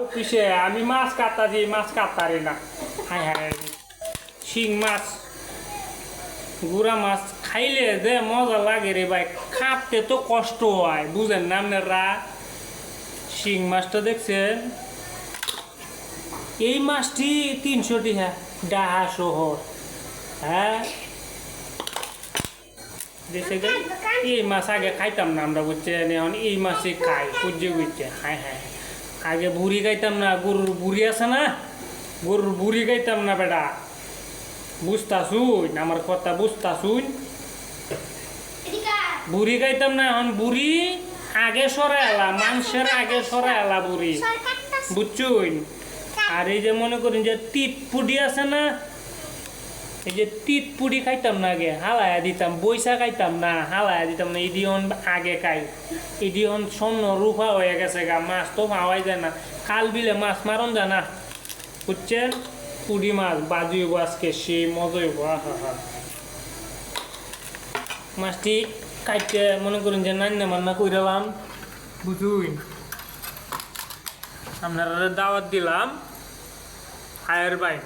অফিসে আমি মাছ কাটাছি, মাছ কাটারি না। হায় হায়, শিং মাছ, গুড়া মাছ খাইলে যে মজা লাগে রে ভাই, খাটতে তো কষ্ট হয়, বুঝেন না আপনারা? শিং মাছটা দেখছেন, এই মাছটি 300 টাকা ডাহা শহর। হ্যাঁ, এই মাছ আগে খাইতাম না আমরা, বুঝছেন? এখন এই মাছই খাই, সহ্য বুঝছে। হ্যাঁ হ্যাঁ, আগে বুড়ি খাইতাম না, গরুর বুড়ি আছে না, গরুর বুড়ি খাইতাম না বেটা, বুঝতা শুন আমার কথা, বুঝতা শুন। বুড়ি খাইতাম না, এখন বুড়ি আগে সরে এলা, মানুষের আগে সরে এলা বুড়ি, বুঝছুন? আর এই যে মনে করেন যে তিত পুডি আছে না, এই যে তিত পুডি খাইতাম না আগে, হালায়া দিতাম, বৈশা খাইতাম না, হালায়া দিতাম না, ইডিয়ন আগে খাই, ইডিয়ন স্বর্ণ রূপা হয়ে গেছে গা, মাছ তো পাওয়াই যায় না, খাল বিলে মাছ মারন যায় না, বুঝছেন? পুডি মাছ বাজি হইব আজকে, সেই মজা হইব। হা হা, মাছটি কাটতে মনে করেন যে নান্না মান্না কইরালাম, বুঝুন? আপনারা দাওয়াত দিলাম, হায়ার ভাই।